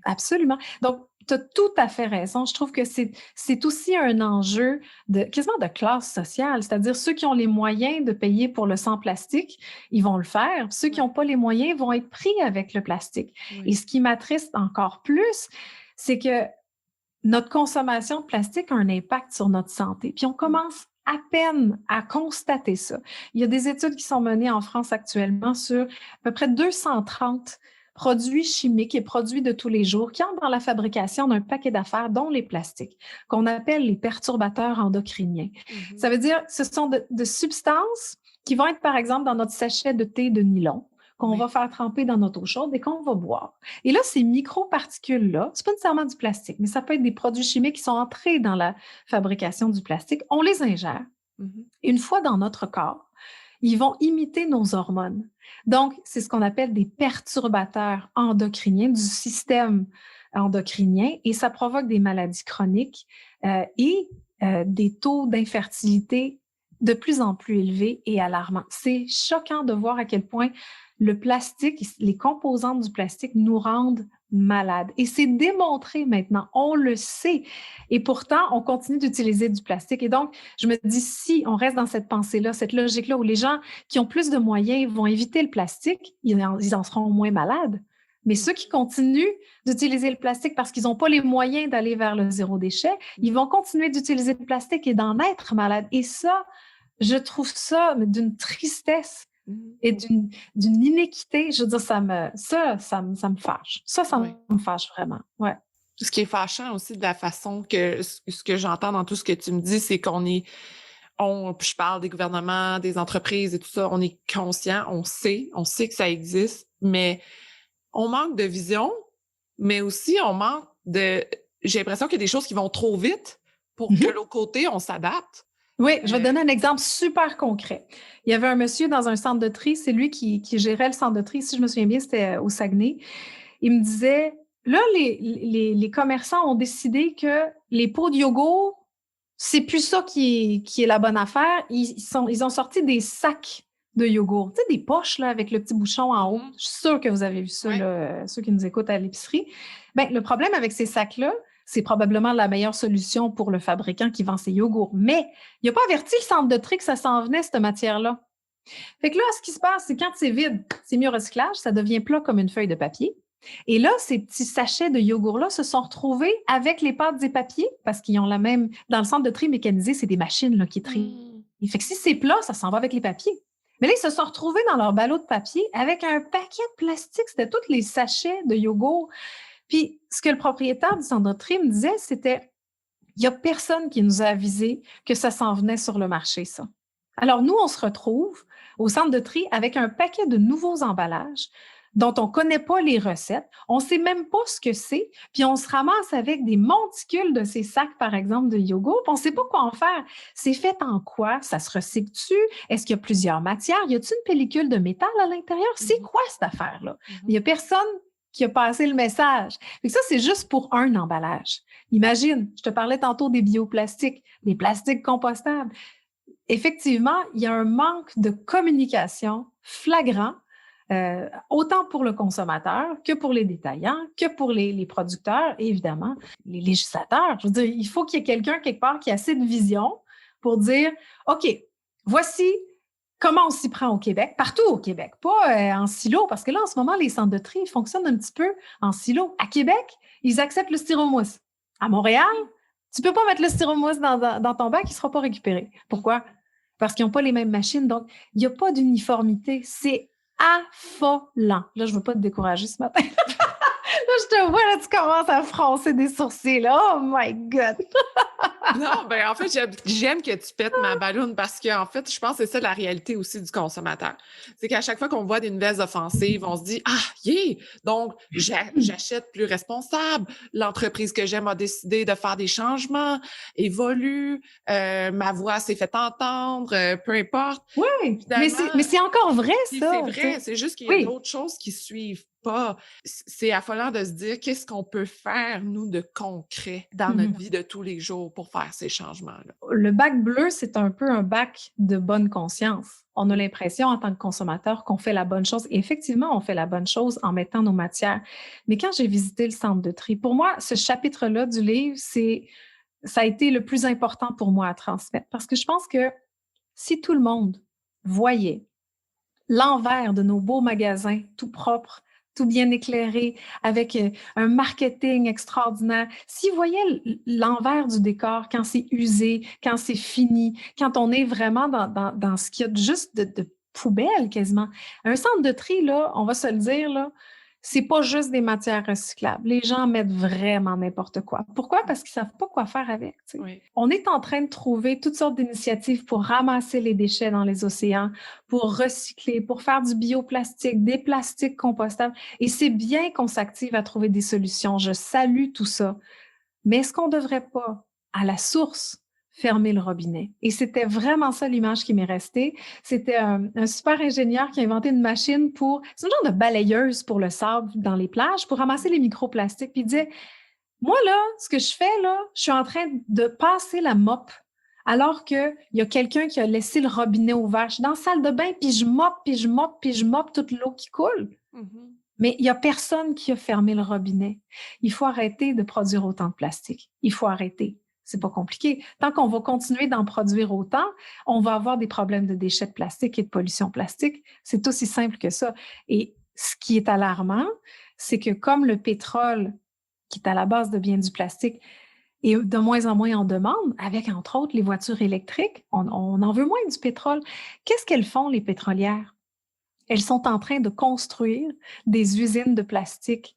[SPEAKER 2] absolument. Donc, tu as tout à fait raison. Je trouve que c'est aussi un enjeu quasiment de classe sociale. C'est-à-dire, ceux qui ont les moyens de payer pour le sans plastique, ils vont le faire. Ceux qui n'ont pas les moyens vont être pris avec le plastique. Et ce qui m'attriste encore plus, c'est que notre consommation de plastique a un impact sur notre santé. Puis on commence à peine à constater ça. Il y a des études qui sont menées en France actuellement sur à peu près 230 produits chimiques et produits de tous les jours qui entrent dans la fabrication d'un paquet d'affaires, dont les plastiques, qu'on appelle les perturbateurs endocriniens. Ça veut dire que ce sont de substances qui vont être, par exemple, dans notre sachet de thé de nylon, qu'on va faire tremper dans notre eau chaude et qu'on va boire. Et là, ces microparticules-là, c'est pas nécessairement du plastique, mais ça peut être des produits chimiques qui sont entrés dans la fabrication du plastique. On les ingère. Une fois dans notre corps, ils vont imiter nos hormones. Donc, c'est ce qu'on appelle des perturbateurs endocriniens du système endocrinien et ça provoque des maladies chroniques et des taux d'infertilité de plus en plus élevés et alarmants. C'est choquant de voir à quel point le plastique, les composantes du plastique nous rendent malades. Et c'est démontré maintenant, on le sait. Et pourtant, on continue d'utiliser du plastique. Et donc, je me dis, si on reste dans cette pensée-là, cette logique-là, où les gens qui ont plus de moyens vont éviter le plastique, ils en seront moins malades. Mais ceux qui continuent d'utiliser le plastique parce qu'ils n'ont pas les moyens d'aller vers le zéro déchet, ils vont continuer d'utiliser le plastique et d'en être malades. Et ça, je trouve ça d'une tristesse et d'une inéquité. Je veux dire, ça me fâche. Ça me fâche vraiment. Ouais.
[SPEAKER 1] Ce qui est fâchant aussi de la façon que ce que j'entends dans tout ce que tu me dis, c'est je parle des gouvernements, des entreprises et tout ça, on est conscient, on sait que ça existe, mais on manque de vision, mais aussi j'ai l'impression qu'il y a des choses qui vont trop vite pour que l'autre côté, on s'adapte.
[SPEAKER 2] Oui, je vais te donner un exemple super concret. Il y avait un monsieur dans un centre de tri, c'est lui qui gérait le centre de tri, si je me souviens bien, c'était au Saguenay. Il me disait, là, les commerçants ont décidé que les pots de yogourt, c'est plus ça qui est la bonne affaire. Ils ont sorti des sacs de yogourt, tu sais, des poches là, avec le petit bouchon en haut. Je suis sûre que vous avez vu ça, là, ceux qui nous écoutent à l'épicerie. Bien, le problème avec ces sacs-là, c'est probablement la meilleure solution pour le fabricant qui vend ses yogourts. Mais il n'a pas averti le centre de tri que ça s'en venait, cette matière-là. Fait que là, ce qui se passe, c'est quand c'est vide, c'est mis au recyclage, ça devient plat comme une feuille de papier. Et là, ces petits sachets de yogourt-là se sont retrouvés avec les pâtes et papiers parce qu'ils ont la même... Dans le centre de tri mécanisé, c'est des machines là, qui trient. Fait que si c'est plat, ça s'en va avec les papiers. Mais là, ils se sont retrouvés dans leur ballot de papier avec un paquet de plastique. C'était tous les sachets de yogourt. Puis, ce que le propriétaire du centre de tri me disait, c'était il n'y a personne qui nous a avisé que ça s'en venait sur le marché, ça. Alors, nous, on se retrouve au centre de tri avec un paquet de nouveaux emballages dont on ne connaît pas les recettes, on ne sait même pas ce que c'est, puis on se ramasse avec des monticules de ces sacs, par exemple, de yogourt, puis on ne sait pas quoi en faire. C'est fait en quoi? Ça se recycle-tu? Est-ce qu'il y a plusieurs matières? Y a-t-il une pellicule de métal à l'intérieur? C'est quoi cette affaire-là? Il n'y a personne qui a passé le message. Fait que ça, c'est juste pour un emballage. Imagine, je te parlais tantôt des bioplastiques, des plastiques compostables. Effectivement, il y a un manque de communication flagrant, autant pour le consommateur que pour les détaillants, que pour les producteurs et évidemment les législateurs. Je veux dire, il faut qu'il y ait quelqu'un quelque part qui a assez de vision pour dire, OK, voici comment on s'y prend au Québec, partout au Québec, pas en silo, parce que là, en ce moment, les centres de tri fonctionnent un petit peu en silo. À Québec, ils acceptent le styromousse. À Montréal, tu ne peux pas mettre le styromousse dans ton bac, il ne sera pas récupéré. Pourquoi? Parce qu'ils n'ont pas les mêmes machines, donc il n'y a pas d'uniformité. C'est affolant. Là, je ne veux pas te décourager ce matin. Là, je te vois, là, tu commences à froncer des sourcils. Là. Oh my God!
[SPEAKER 1] Non, ben en fait, j'aime que tu pètes ma balloune parce qu'en fait, je pense que c'est ça la réalité aussi du consommateur. C'est qu'à chaque fois qu'on voit des nouvelles offensives, on se dit « Ah, yeah! Donc, j'achète plus responsable. L'entreprise que j'aime a décidé de faire des changements, évolue, ma voix s'est fait entendre, peu importe. »
[SPEAKER 2] Oui, mais c'est encore vrai, ça.
[SPEAKER 1] C'est vrai, c'est juste qu'il y a d'autres choses qui suivent pas. C'est affolant de se dire qu'est-ce qu'on peut faire, nous, de concret dans notre vie de tous les jours pour faire ces changements-là.
[SPEAKER 2] Le bac bleu, c'est un peu un bac de bonne conscience. On a l'impression, en tant que consommateur, qu'on fait la bonne chose. Et effectivement, on fait la bonne chose en mettant nos matières. Mais quand j'ai visité le centre de tri, pour moi, ce chapitre-là du livre, ça a été le plus important pour moi à transmettre. Parce que je pense que si tout le monde voyait l'envers de nos beaux magasins tout propres, tout bien éclairé, avec un marketing extraordinaire. S'ils voyaient l'envers du décor quand c'est usé, quand c'est fini, quand on est vraiment dans ce qu'il y a juste de poubelle quasiment. Un centre de tri, là, on va se le dire, là, c'est pas juste des matières recyclables. Les gens mettent vraiment n'importe quoi. Pourquoi? Parce qu'ils savent pas quoi faire avec.
[SPEAKER 1] Oui.
[SPEAKER 2] On est en train de trouver toutes sortes d'initiatives pour ramasser les déchets dans les océans, pour recycler, pour faire du bioplastique, des plastiques compostables. Et c'est bien qu'on s'active à trouver des solutions. Je salue tout ça. Mais est-ce qu'on ne devrait pas, à la source, fermer le robinet? Et c'était vraiment ça l'image qui m'est restée. C'était un super ingénieur qui a inventé une machine c'est un genre de balayeuse pour le sable dans les plages, pour ramasser les microplastiques. Puis il disait, moi là, ce que je fais là, je suis en train de passer la mop alors qu'il y a quelqu'un qui a laissé le robinet ouvert. Je suis dans la salle de bain, puis je mop, puis je mop, puis je mop toute l'eau qui coule.
[SPEAKER 1] Mm-hmm.
[SPEAKER 2] Mais il n'y a personne qui a fermé le robinet. Il faut arrêter de produire autant de plastique. Il faut arrêter. C'est pas compliqué. Tant qu'on va continuer d'en produire autant, on va avoir des problèmes de déchets de plastique et de pollution plastique. C'est aussi simple que ça. Et ce qui est alarmant, c'est que comme le pétrole, qui est à la base de bien du plastique, est de moins en moins en demande, avec entre autres les voitures électriques, on en veut moins du pétrole. Qu'est-ce qu'elles font, les pétrolières? Elles sont en train de construire des usines de plastique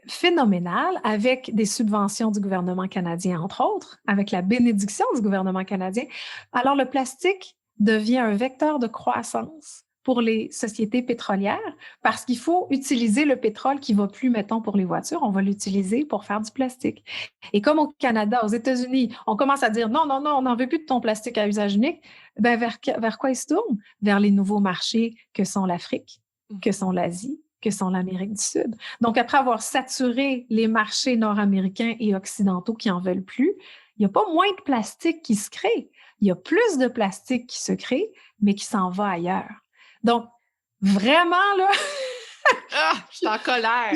[SPEAKER 2] phénoménales avec des subventions du gouvernement canadien, entre autres, avec la bénédiction du gouvernement canadien. Alors, le plastique devient un vecteur de croissance pour les sociétés pétrolières parce qu'il faut utiliser le pétrole qui ne va plus, mettons, pour les voitures, on va l'utiliser pour faire du plastique. Et comme au Canada, aux États-Unis, on commence à dire non, non, non, on n'en veut plus de ton plastique à usage unique, ben vers quoi ils se tournent? Vers les nouveaux marchés que sont l'Afrique, que sont l'Asie, que sont l'Amérique du Sud. Donc, après avoir saturé les marchés nord-américains et occidentaux qui n'en veulent plus, il n'y a pas moins de plastique qui se crée. Il y a plus de plastique qui se crée, mais qui s'en va ailleurs. Donc, vraiment, là...
[SPEAKER 1] je suis en colère.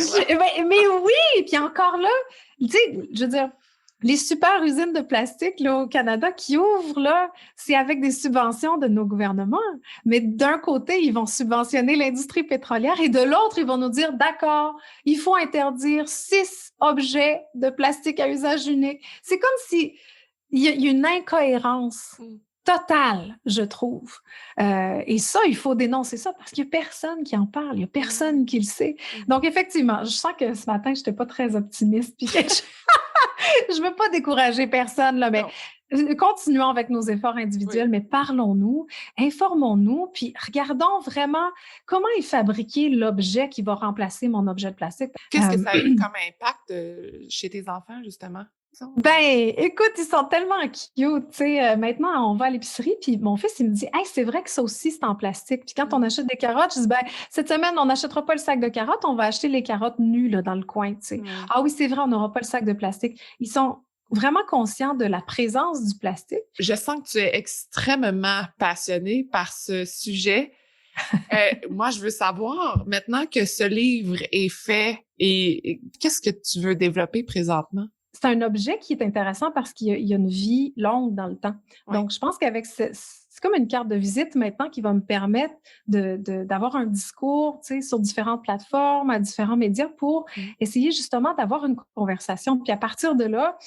[SPEAKER 2] Mais oui! Puis encore là, tu sais, je veux dire, les super usines de plastique là, au Canada qui ouvrent, là, c'est avec des subventions de nos gouvernements. Mais d'un côté, ils vont subventionner l'industrie pétrolière et de l'autre, ils vont nous dire, d'accord, il faut interdire 6 objets de plastique à usage unique. C'est comme si il y a une incohérence totale, je trouve. Et ça, il faut dénoncer ça parce qu'il n'y a personne qui en parle, il n'y a personne qui le sait. Donc, effectivement, je sens que ce matin, je n'étais pas très optimiste. Puis je ne veux pas décourager personne, là, mais continuons avec nos efforts individuels, mais parlons-nous, informons-nous, puis regardons vraiment comment est fabriqué l'objet qui va remplacer mon objet de plastique.
[SPEAKER 1] Qu'est-ce que ça a eu comme impact chez tes enfants, justement?
[SPEAKER 2] Ben, écoute, ils sont tellement cute, tu sais. Maintenant, on va à l'épicerie, puis mon fils, il me dit, hey, c'est vrai que ça aussi, c'est en plastique. Puis quand on achète des carottes, je dis, ben, cette semaine, on n'achètera pas le sac de carottes, on va acheter les carottes nues, là, dans le coin, tu sais. Ah oui, c'est vrai, on n'aura pas le sac de plastique. Ils sont vraiment conscients de la présence du plastique.
[SPEAKER 1] Je sens que tu es extrêmement passionnée par ce sujet. Moi, je veux savoir, maintenant que ce livre est fait, et qu'est-ce que tu veux développer présentement?
[SPEAKER 2] C'est un objet qui est intéressant parce qu'il y a une vie longue dans le temps.
[SPEAKER 1] Ouais.
[SPEAKER 2] Donc, je pense qu'avec c'est comme une carte de visite maintenant qui va me permettre d'avoir un discours, tu sais, sur différentes plateformes, à différents médias pour essayer justement d'avoir une conversation. Puis à partir de là,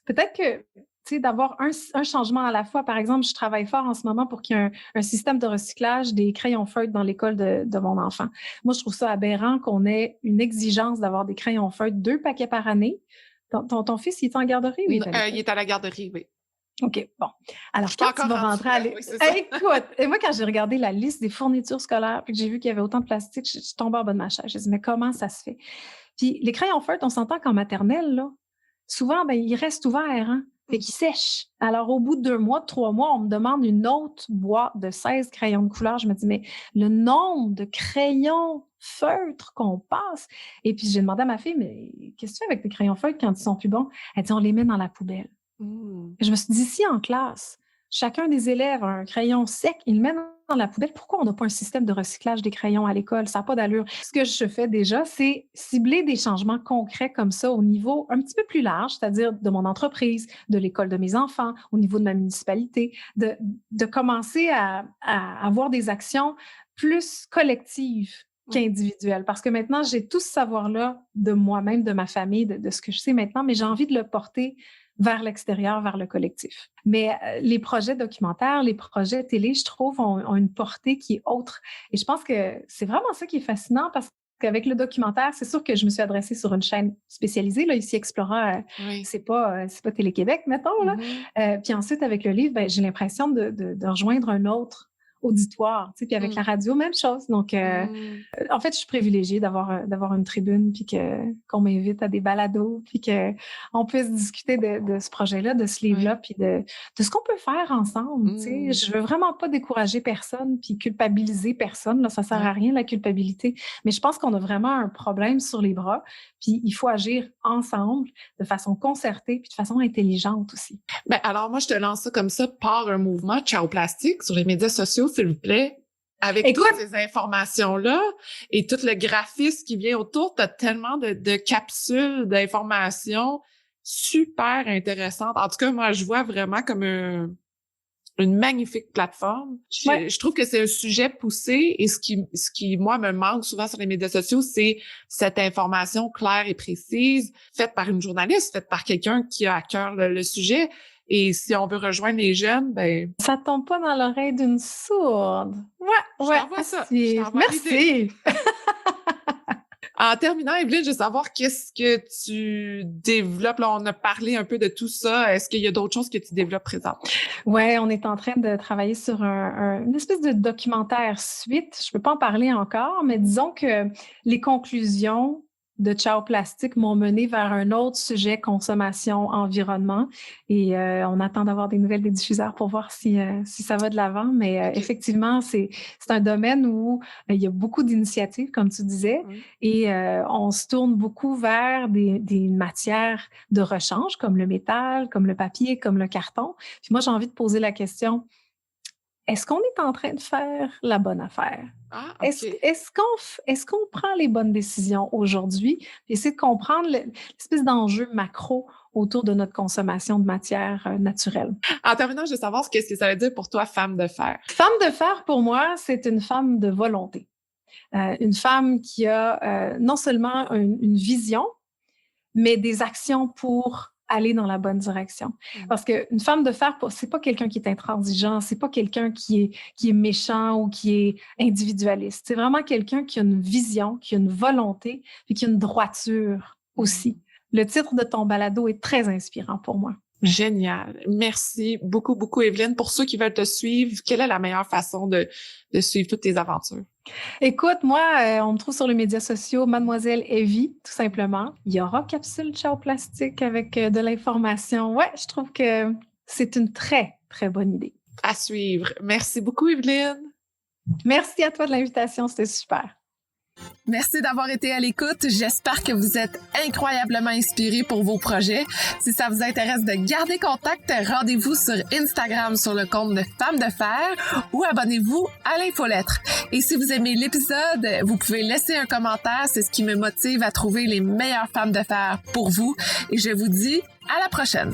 [SPEAKER 2] peut-être que, tu sais, d'avoir un changement à la fois. Par exemple, je travaille fort en ce moment pour qu'il y ait un système de recyclage des crayons feutres dans l'école de mon enfant. Moi, je trouve ça aberrant qu'on ait une exigence d'avoir des crayons feutres 2 paquets par année. Ton fils, il est en garderie?
[SPEAKER 1] Oui, il est à la garderie, oui.
[SPEAKER 2] OK, bon. Alors, quand tu vas rentrer à l'école... Écoute, et moi, quand j'ai regardé la liste des fournitures scolaires puis que j'ai vu qu'il y avait autant de plastique, je suis tombée en bas de ma chaise. J'ai dit, mais comment ça se fait? Puis les crayons feutres, on s'entend qu'en maternelle, là, souvent, ben, ils restent ouverts, hein? Fait qu'ils sèchent. Alors, au bout de 2 mois, de 3 mois, on me demande une autre boîte de 16 crayons de couleur. Je me dis, mais le nombre de crayons feutres qu'on passe. Et puis, j'ai demandé à ma fille, mais qu'est-ce que tu fais avec tes crayons feutres quand ils sont plus bons? Elle dit, on les met dans la poubelle. Et je me suis dit, si en classe, chacun des élèves a un crayon sec, il le met dans la poubelle, pourquoi on n'a pas un système de recyclage des crayons à l'école? Ça n'a pas d'allure. Ce que je fais déjà, c'est cibler des changements concrets comme ça au niveau un petit peu plus large, c'est-à-dire de mon entreprise, de l'école de mes enfants, au niveau de ma municipalité, de commencer à avoir des actions plus collectives qu'individuelles. Parce que maintenant, j'ai tout ce savoir-là de moi-même, de ma famille, de ce que je sais maintenant, mais j'ai envie de le porter vers l'extérieur, vers le collectif. Mais les projets documentaires, les projets télé, je trouve, ont une portée qui est autre. Et je pense que c'est vraiment ça qui est fascinant parce qu'avec le documentaire, c'est sûr que je me suis adressée sur une chaîne spécialisée, là, ici Explora, c'est pas Télé-Québec, mettons, là. Puis ensuite, avec le livre, j'ai l'impression de rejoindre un autre auditoire, tu sais, puis avec la radio, même chose. Donc, en fait, je suis privilégiée d'avoir une tribune, puis qu'on m'invite à des balados, puis qu'on puisse discuter de ce projet-là, de ce livre-là, puis de ce qu'on peut faire ensemble, tu sais. Je veux vraiment pas décourager personne, puis culpabiliser personne, là, ça sert à rien, la culpabilité. Mais je pense qu'on a vraiment un problème sur les bras, puis il faut agir ensemble, de façon concertée, puis de façon intelligente aussi.
[SPEAKER 1] Ben, alors, moi, je te lance ça comme ça, par un mouvement Ciao Plastique sur les médias sociaux, s'il vous plaît. Avec toutes ces informations-là et tout le graphisme qui vient autour, tu as tellement de capsules d'informations super intéressantes. En tout cas, moi, je vois vraiment comme une magnifique plateforme. Je trouve que c'est un sujet poussé et ce qui, moi, me manque souvent sur les médias sociaux, c'est cette information claire et précise, faite par une journaliste, faite par quelqu'un qui a à cœur le sujet. Et si on veut rejoindre les jeunes, ben...
[SPEAKER 2] Ça tombe pas dans l'oreille d'une sourde. Ouais.
[SPEAKER 1] Je t'envoie ça.
[SPEAKER 2] Merci.
[SPEAKER 1] En terminant, Evelyne, je veux savoir qu'est-ce que tu développes. Là, on a parlé un peu de tout ça. Est-ce qu'il y a d'autres choses que tu développes présentement?
[SPEAKER 2] Ouais, on est en train de travailler sur une espèce de documentaire suite. Je peux pas en parler encore, mais disons que les conclusions de Ciao Plastique m'ont mené vers un autre sujet, consommation, environnement. Et on attend d'avoir des nouvelles des diffuseurs pour voir si ça va de l'avant. Mais effectivement, c'est un domaine où il y a beaucoup d'initiatives, comme tu disais, et on se tourne beaucoup vers des matières de rechange, comme le métal, comme le papier, comme le carton. Puis moi, j'ai envie de poser la question, est-ce qu'on est en train de faire la bonne affaire?
[SPEAKER 1] Ah, okay.
[SPEAKER 2] Est-ce qu'on prend les bonnes décisions aujourd'hui? Essayer de comprendre l'espèce d'enjeu macro autour de notre consommation de matières naturelles.
[SPEAKER 1] En terminant, je veux savoir qu'est-ce que ça veut dire pour toi, femme de fer?
[SPEAKER 2] Femme de fer, pour moi, c'est une femme de volonté. Une femme qui a non seulement une vision, mais des actions pour aller dans la bonne direction. Parce qu'une femme de fer, c'est pas quelqu'un qui est intransigeant, c'est pas quelqu'un qui est méchant ou qui est individualiste. C'est vraiment quelqu'un qui a une vision, qui a une volonté, puis qui a une droiture aussi. Le titre de ton balado est très inspirant pour moi.
[SPEAKER 1] Génial. Merci beaucoup, beaucoup, Evelyne. Pour ceux qui veulent te suivre, quelle est la meilleure façon de suivre toutes tes aventures?
[SPEAKER 2] Écoute, moi, on me trouve sur les médias sociaux, Mademoiselle Evie, tout simplement. Il y aura Capsule Ciao Plastique avec de l'information. Ouais, je trouve que c'est une très, très bonne idée.
[SPEAKER 1] À suivre. Merci beaucoup, Evelyne.
[SPEAKER 2] Merci à toi de l'invitation, c'était super.
[SPEAKER 1] Merci d'avoir été à l'écoute. J'espère que vous êtes incroyablement inspirés pour vos projets. Si ça vous intéresse de garder contact, rendez-vous sur Instagram sur le compte de Femmes de Fer ou abonnez-vous à l'infolettre. Et si vous aimez l'épisode, vous pouvez laisser un commentaire. C'est ce qui me motive à trouver les meilleures femmes de fer pour vous. Et je vous dis à la prochaine.